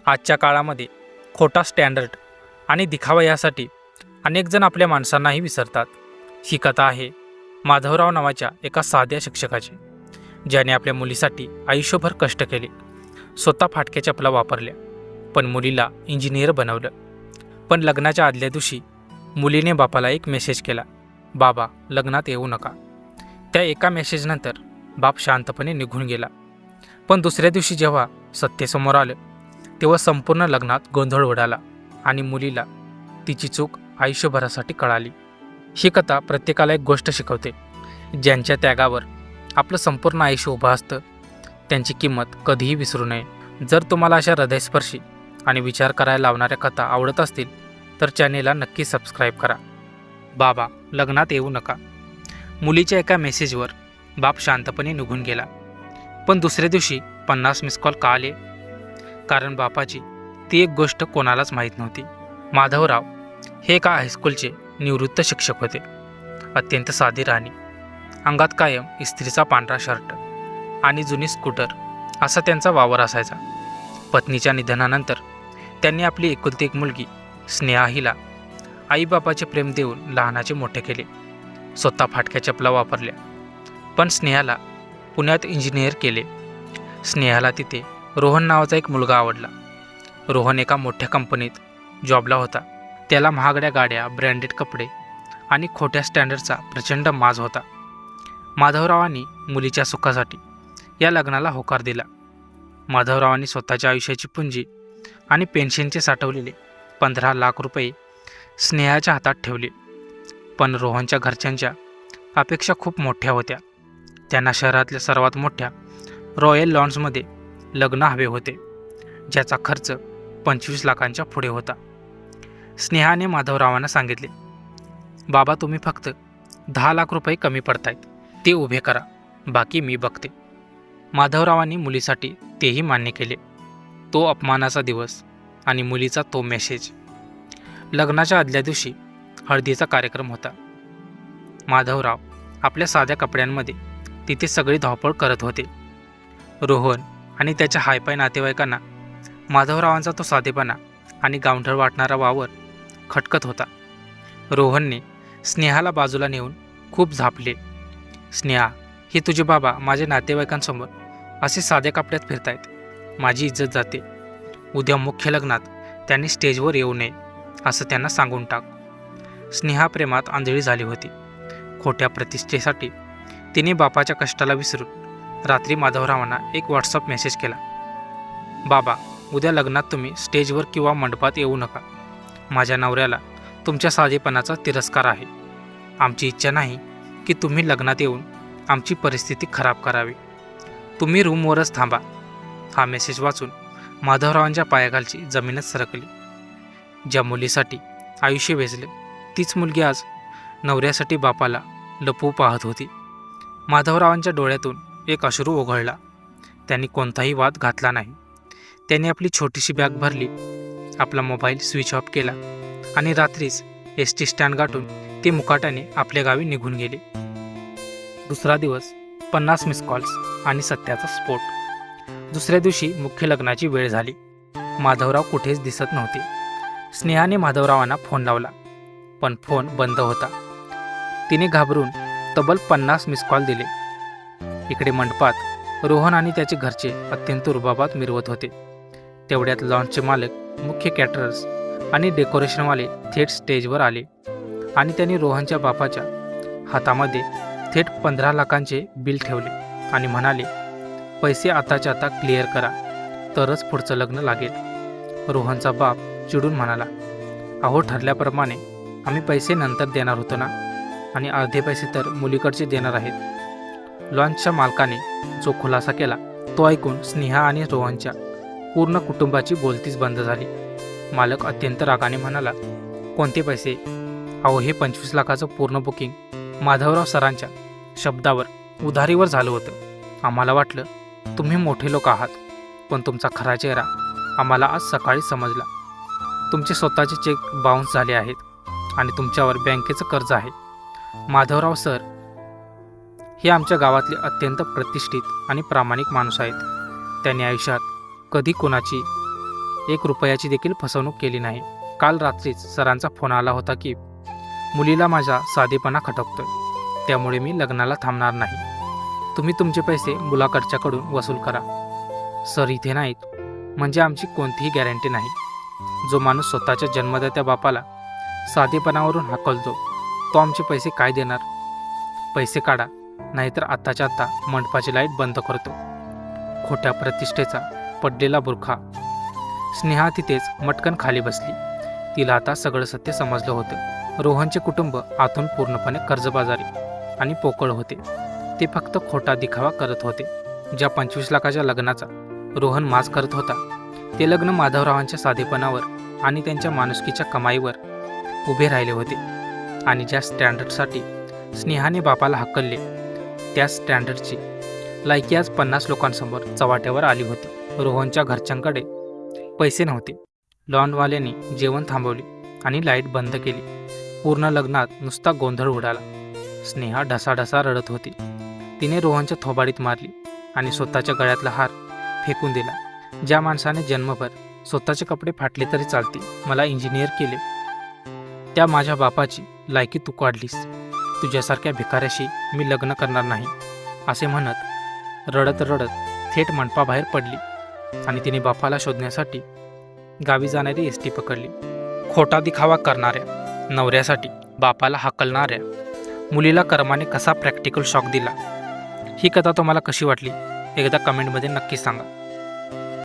आजच्या काळामध्ये खोटा स्टँडर्ड आणि दिखावा यासाठी अनेक जण आपल्या माणसांनाही विसरतात. ही कथा आहे माधवराव नावाच्या एका साध्या शिक्षकाची, ज्याने आपल्या मुलीसाठी आयुष्यभर कष्ट केले, स्वतः फाटक्या चपला वापरल्या, पण मुलीला इंजिनियर बनवलं. पण लग्नाच्या आदल्या दिवशी मुलीने बापाला एक मेसेज केला, बाबा लग्नात येऊ नका. त्या एका मेसेजनंतर बाप शांतपणे निघून गेला. पण दुसऱ्या दिवशी जेव्हा सत्य समोर आलं तेव्हा संपूर्ण लग्नात गोंधळ उडाला आणि मुलीला तिची चूक आयुष्यभरासाठी कळाली. ही कथा प्रत्येकाला एक गोष्ट शिकवते. ज्यांच्या त्यागावर आपलं संपूर्ण आयुष्य उभं असतं त्यांची किंमत कधीही विसरू नये. जर तुम्हाला अशा हृदयस्पर्शी आणि विचार करायला लावणाऱ्या कथा आवडत असतील तर चॅनेलला नक्की सबस्क्राईब करा. बाबा लग्नात येऊ नका. मुलीच्या एका मेसेजवर बाप शांतपणे निघून गेला. पण दुसऱ्या दिवशी 50 मिस कॉल का आले? कारण बापाची ती एक गोष्ट कोणालाच माहीत नव्हती. माधवराव हे एका हायस्कूलचे निवृत्त शिक्षक होते. अत्यंत साधी राहणी, अंगात कायम इस्त्रीचा पांढरा शर्ट आणि जुनी स्कूटर असा त्यांचा वावर असायचा. पत्नीच्या निधनानंतर त्यांनी आपली एकुलती एक मुलगी स्नेहा हिला आईबापाचे प्रेम देऊन लहानाचे मोठे केले. स्वतः फाटक्या चपला वापरल्या, पण स्नेहाला पुण्यात इंजिनियर केले. स्नेहाला तिथे रोहन नावाचा एक मुलगा आवडला. रोहन एका मोठ्या कंपनीत जॉबला होता. त्याला महागड्या गाड्या, ब्रँडेड कपडे आणि खोट्या स्टँडर्डचा प्रचंड माज होता. माधवरावांनी मुलीच्या सुखासाठी या लग्नाला होकार दिला. माधवरावांनी स्वतःच्या आयुष्याची पुंजी आणि पेन्शनचे साठवलेले 15 लाख रुपये स्नेहाच्या हातात ठेवले. पण रोहनच्या घरच्यांच्या अपेक्षा खूप मोठ्या होत्या. त्यांना शहरातल्या सर्वात मोठ्या रॉयल लॉन्समध्ये लग्न हवे होते, ज्याचा खर्च 25 लाखांच्या पुढे होता. स्नेहाने माधवरावांना सांगितले, बाबा तुम्ही फक्त 10 लाख रुपये कमी पडतायत, ते उभे करा, बाकी मी बघते. माधवरावांनी मुलीसाठी तेही मान्य केले. तो अपमानाचा दिवस आणि मुलीचा तो मेसेज. लग्नाच्या आदल्या दिवशी हळदीचा कार्यक्रम होता. माधवराव आपल्या साध्या कपड्यांमध्ये तिथे सगळी धावपळ करत होते. रोहन आणि त्याच्या हायपाय नातेवाईकांना माधवरावांचा तो साधेपणा आणि गावठळ वाटणारा वावर खटकत होता. रोहनने स्नेहाला बाजूला नेऊन खूप झापले. स्नेहा, हे तुझे बाबा माझ्या नातेवाईकांसमोर असे साध्या कपड्यात फिरतायत, माझी इज्जत जाते. उद्या मुख्य लग्नात त्यांनी स्टेजवर येऊ नये असं त्यांना सांगून टाक. स्नेहा प्रेमात आंधळी झाली होती. खोट्या प्रतिष्ठेसाठी तिने बापाच्या कष्टाला विसरून रात्री माधवरावांना एक व्हॉट्सअप मेसेज केला, बाबा उद्या लग्नात तुम्ही स्टेजवर किंवा मंडपात येऊ नका. माझ्या नवऱ्याला तुमच्या साधेपणाचा तिरस्कार आहे. आमची इच्छा नाही की तुम्ही लग्नात येऊन आमची परिस्थिती खराब करावी. तुम्ही रूमवरच थांबा. हा मेसेज वाचून माधवरावांच्या पायाखालची जमीनच सरकली. ज्या मुलीसाठी आयुष्य वेचले तीच मुलगी आज नवऱ्यासाठी बापाला लपवू पाहत होती. माधवरावांच्या डोळ्यातून एक अश्रू ओघळला. त्यांनी कोणताही वाद घातला नाही. त्यांनी आपली छोटीशी बॅग भरली, आपला मोबाईल स्विच ऑफ केला आणि रात्रीच ST स्टँड गाठून ते मुकाट्याने आपल्या गावी निघून गेले. दुसरा दिवस 50 मिस कॉल्स आणि सत्याचा स्फोट. दुसऱ्या दिवशी मुख्य लग्नाची वेळ झाली. माधवराव कुठेच दिसत नव्हते. स्नेहाने माधवरावांना फोन लावला, पण फोन बंद होता. तिने घाबरून तब्बल 50 मिस कॉल दिले. इकडे मंडपात रोहन आणि त्याचे घरचे अत्यंत रुबाबात मिरवत होते. तेवढ्यात लॉन्सचे मालक, मुख्य कॅटरर्स आणि डेकोरेशनवाले थेट स्टेजवर आले आणि त्यांनी रोहनच्या बापाच्या हातामध्ये थेट 15 लाखांचे बिल ठेवले आणि म्हणाले, पैसे आताच्या आता क्लिअर करा तरच पुढचं लग्न लागेल. रोहनचा बाप चिडून म्हणाला, अहो ठरल्याप्रमाणे आम्ही पैसे नंतर देणार होतो ना, आणि अर्धे पैसे तर मुलीकडचे देणार आहेत. लॉन्सच्या मालकाने जो खुलासा केला तो ऐकून स्नेहा आणि रोहनच्या पूर्ण कुटुंबाची बोलतीच बंद झाली. मालक अत्यंत रागाने म्हणाला, कोणते पैसे? अहो हे 25 लाखाचं पूर्ण बुकिंग माधवराव सरांच्या शब्दावर उधारीवर झालं होतं. आम्हाला वाटलं तुम्ही मोठे लोक आहात, पण तुमचा खरा चेहरा आम्हाला आज सकाळी समजला. तुमचे स्वतःचे चेक बाउन्स झाले आहेत आणि तुमच्यावर बँकेचं कर्ज आहे. माधवराव सर हे आमच्या गावातले अत्यंत प्रतिष्ठित आणि प्रामाणिक माणूस आहेत. त्यांनी आयुष्यात कधी कोणाची 1 रुपयाची देखील फसवणूक केली नाही. काल रात्रीच सरांचा फोन आला होता की मुलीला माझा साधेपणा खटकतोय, त्यामुळे मी लग्नाला थांबणार नाही. तुम्ही तुमचे पैसे मुलाकडच्याकडून वसूल करा. सर इथे नाहीत म्हणजे आमची कोणतीही गॅरंटी नाही. जो माणूस स्वतःच्या जन्मदात्या बापाला साधेपणावरून हाकलतो तो आमचे पैसे काय देणार? पैसे काढा, नाहीतर आत्ताच्या आत्ता मंडपाची लाईट बंद करतो. खोट्या प्रतिष्ठेचा पडलेला बुरखा. स्नेहा तिथेच मटकन खाली बसली. तिला आता सगळं सत्य समजलं होतं. रोहनचे कुटुंब आतून पूर्णपणे कर्जबाजारी आणि पोकळ होते. ते फक्त खोटा दिखावा करत होते. ज्या 25 लाखाच्या लग्नाचा रोहन माज करत होता ते लग्न माधवरावांच्या साधेपणावर आणि त्यांच्या माणुसकीच्या कमाईवर उभे राहिले होते. आणि ज्या स्टँडर्डसाठी स्नेहाने बापाला हकलले त्या स्टँडर्डची लायकी आज 50 लोकांसमोर चव्हाट्यावर आली होती. रोहनच्या घरच्यांकडे पैसे नव्हते. लॉनवाल्याने जेवण थांबवले आणि लाईट बंद केली. पूर्ण लग्नात नुसता गोंधळ उडाला. स्नेहा ढसाढसा रडत होती. तिने रोहनच्या थोबाडीत मारली आणि स्वतःच्या गळ्यातला हार फेकून दिला. ज्या माणसाने जन्मभर स्वतःचे कपडे फाटले तरी चालतील, मला इंजिनियर केले, त्या माझ्या बापाची लायकी तू काढलीस. तुझ्यासारख्या भिकाऱ्याशी मी लग्न करणार नाही, असे म्हणत रडत रडत थेट मंडपाबाहेर पडली आणि तिने बापाला शोधण्यासाठी गावी जाणारी एसटी पकडली. खोटा दिखावा करणाऱ्या नवऱ्यासाठी बापाला हाकलणाऱ्या मुलीला कर्माने कसा प्रॅक्टिकल शॉक दिला. ही कथा तुम्हाला कशी वाटली एकदा कमेंटमध्ये नक्की सांगा.